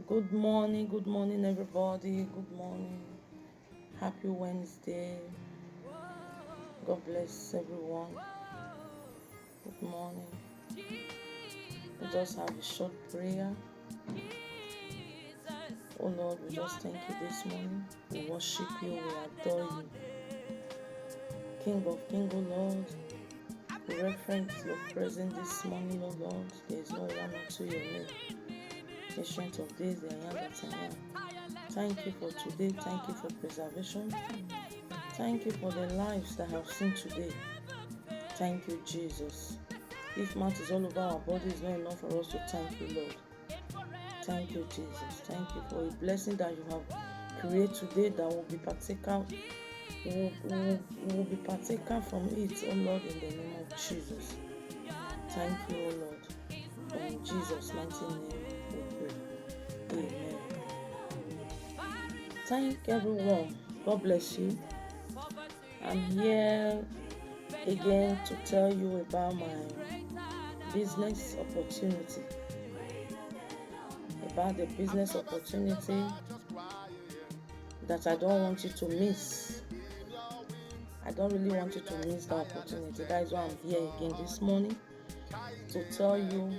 Good morning, everybody. Good morning. Happy Wednesday. God bless everyone. Good morning. We just have a short prayer. Oh Lord, we just thank you this morning. We worship you, we adore you. King of Kings, oh Lord, we reference your presence this morning, oh Lord. There is no one unto your name. Ancient of days, the I am that I am. Thank you for today. Thank you for preservation. Thank you for the lives that have seen today. Thank you, Jesus. If mouth is all over our body, is not enough for us to thank you, Lord. Thank you, Jesus. Thank you for a blessing that you have created today that will be partaker. Will be partaker from it, oh Lord, in the name of Jesus. Thank you, oh Lord. In Jesus' mighty name we pray. Amen. Thank everyone. God bless you. I'm here again to tell you about my business opportunity. About the business opportunity that I don't want you to miss. I don't really want you to miss the opportunity. That is why I'm here again this morning to tell you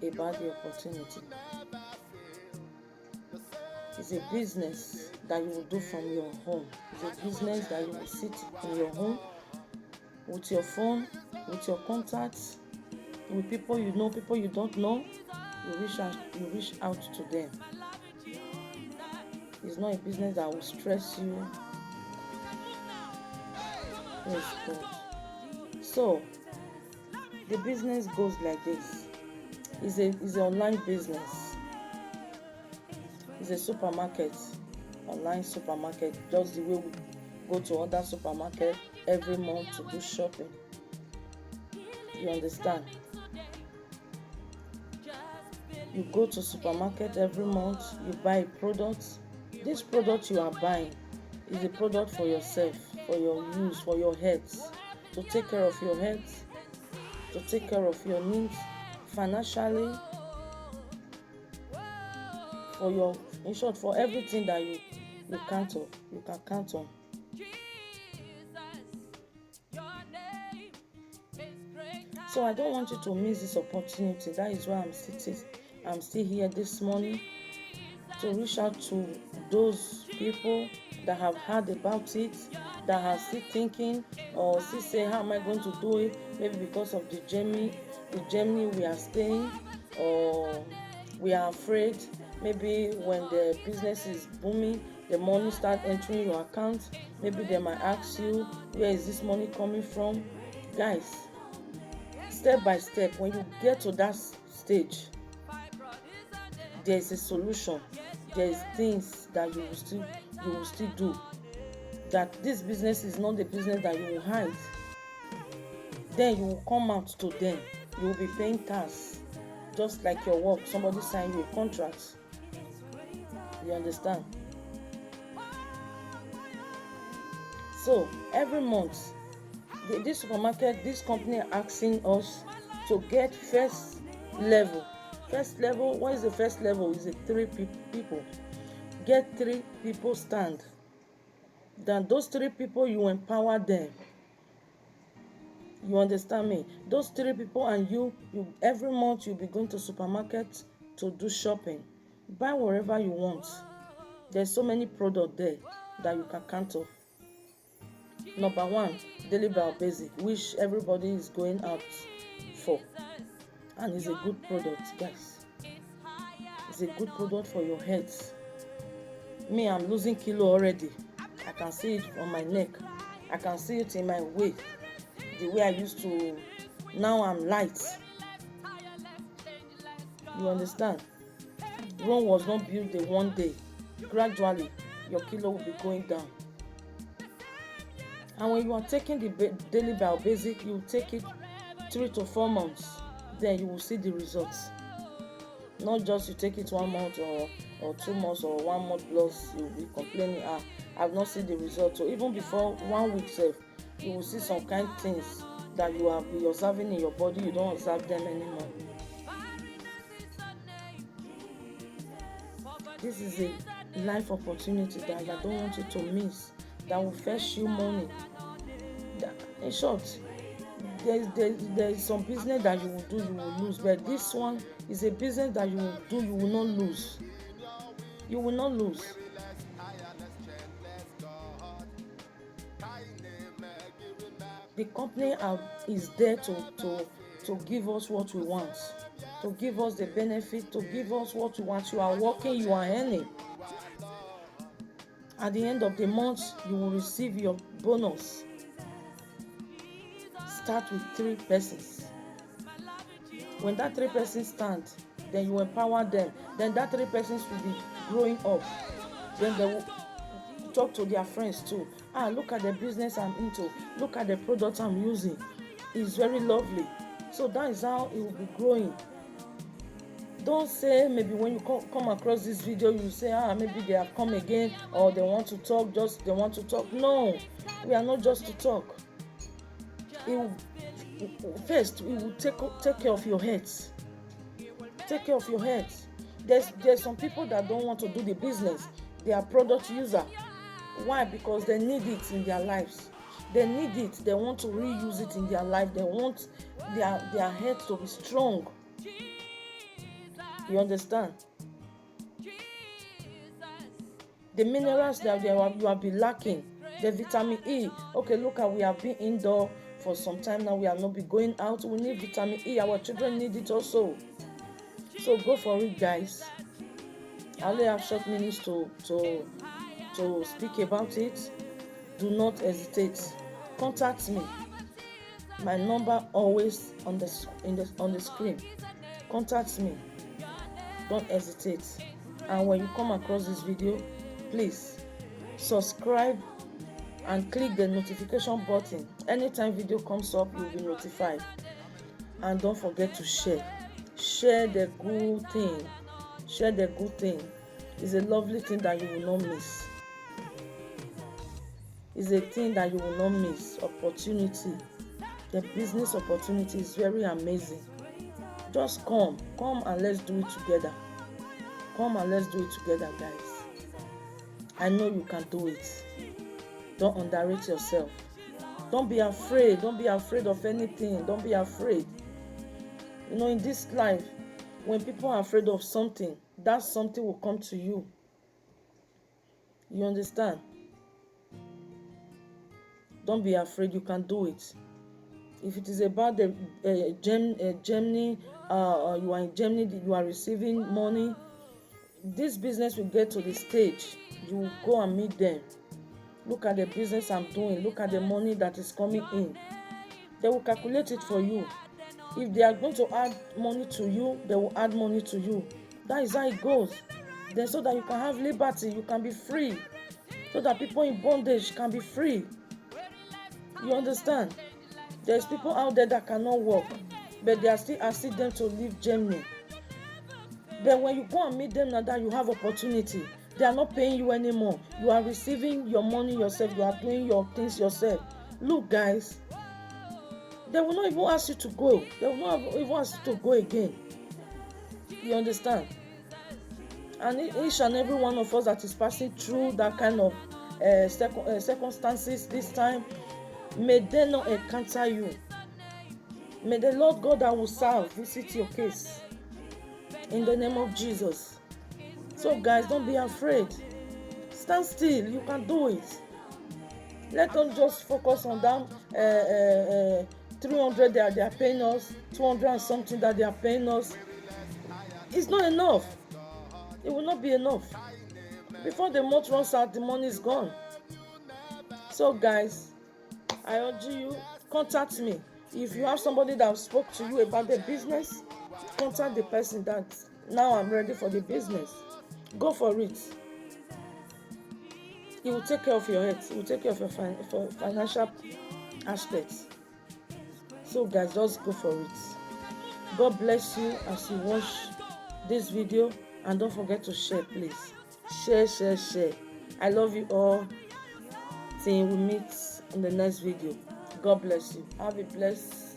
about the opportunity. It's a business that you will do from your home. It's a business that you will sit in your home with your phone, with your contacts, with people you know, people you don't know. You reach out to them. It's not a business that will stress you. Praise God. So the business goes like this. It's an online business. It's a supermarket, online supermarket, just the way we go to other supermarket every month to do shopping. You understand? You go to supermarket every month, you buy a product. This product you are buying is a product for yourself, for your use, for your health, to take care of your health, to take care of your needs financially, for your, in short, for everything that you can count on. So I don't want you to miss this opportunity. That is why I'm still here this morning to reach out to those people that have heard about it, that are still thinking or still say, how am I going to do it? Maybe because of the journey we are staying, or we are afraid. Maybe when the business is booming, the money start entering your account. Maybe they might ask you, where is this money coming from? Guys, step by step, when you get to that stage, there is a solution. There is things that you will still do. That this business is not the business that you will hide. Then you will come out to them. You will be paying tax, just like your work. Somebody sign you a contract. You understand? So every month, this supermarket, this company are asking us to get first level. First level, what is the first level? Is it 3 people. Get 3 people stand. Then those 3 people, you empower them. You understand me? Those 3 people and you every month you'll be going to supermarket to do shopping. Buy whatever you want. There's so many products there that you can count off. Number 1, Daily Bio Basic, which everybody is going out for. And it's a good product, guys. It's a good product for your health. Me, I'm losing kilo already. I can see it on my neck. I can see it in my waist. The way I used to, now I'm light. You understand? Rome was not built in one day. Gradually, your kilo will be going down. And when you are taking the Daily Bio Basic, you take it 3 to 4 months. Then you will see the results. Not just you take it 1 month or 2 months or 1 month plus, you will be complaining, I've not seen the results. So even before 1 week sef, you will see some kind things that you have been observing in your body. You don't observe them anymore. This is a life opportunity that I don't want you to miss, that will fetch you money. In short, there's some business that you will do, you will lose, but this one is a business that you will do, you will not lose. You will not lose. The company is there to give us what we want, to give us the benefit, to give us what we want. You are working, you are earning. At the end of the month, you will receive your bonus. Start with 3 persons. When that 3 persons stand, then you empower them. Then that 3 persons will be growing up. Then they will talk to their friends too. Look at the business I'm into. Look at the product I'm using. It's very lovely. So that is how it will be growing. Don't say maybe when you come across this video, you say, maybe they have come again, or they want to talk, just they want to talk. No, we are not just to talk. First, we will take care of your heads. Take care of your heads. There's some people that don't want to do the business. They are product user. Why? Because they need it in their lives. They need it. They want to reuse it in their life. They want their head to be strong. You understand? The minerals that you have been lacking, the vitamin E. Okay, look at, we have been indoor for some time now. We have not been going out. We need vitamin E. Our children need it also. So go for it, guys. I only have short minutes to speak about it. Do not hesitate. Contact me. My number always on the screen. Contact me. Don't hesitate. And when you come across this video, please subscribe and click the notification button. Anytime video comes up, you'll be notified. And don't forget to share. Share the good thing. Share the good thing. It's a lovely thing that you will not miss. It's a thing that you will not miss. Opportunity. The business opportunity is very amazing. Just come and let's do it together. Come and let's do it together, guys. I know you can do it. Don't underrate yourself. Don't be afraid. Don't be afraid of anything. Don't be afraid. In this life, when people are afraid of something, that something will come to you. You understand? Don't be afraid. You can do it. If it is about the Germany, you are in Germany, you are receiving money, this business will get to the stage. You will go and meet them. Look at the business I'm doing. Look at the money that is coming in. They will calculate it for you. If they are going to add money to you, they will add money to you. That is how it goes. Then so that you can have liberty, you can be free. So that people in bondage can be free. You understand? There's people out there that cannot work, but they are still asking them to leave Germany. Then when you go and meet them now that you have opportunity, they are not paying you anymore. You are receiving your money yourself. You are doing your things yourself. Look, guys, they will not even ask you to go. They will not even ask you to go again. You understand? And each and every one of us that is passing through that kind of circumstances this time, may they not encounter you. May the Lord God that will serve visit your case. In the name of Jesus. So guys, don't be afraid. Stand still. You can do it. Let us just focus on them. 300 that they are paying us, 200 and something that they are paying us. It's not enough. It will not be enough. Before the month runs out, the money is gone. So guys, I urge you, contact me. If you have somebody that spoke to you about the business, contact the person that now I'm ready for the business. Go for it. It will take care of your health. It will take care of your financial aspects. So guys, just go for it. God bless you as you watch this video, and don't forget to share, please. Share. I love you all. Till we meet in the next video. God bless you. Have a blessed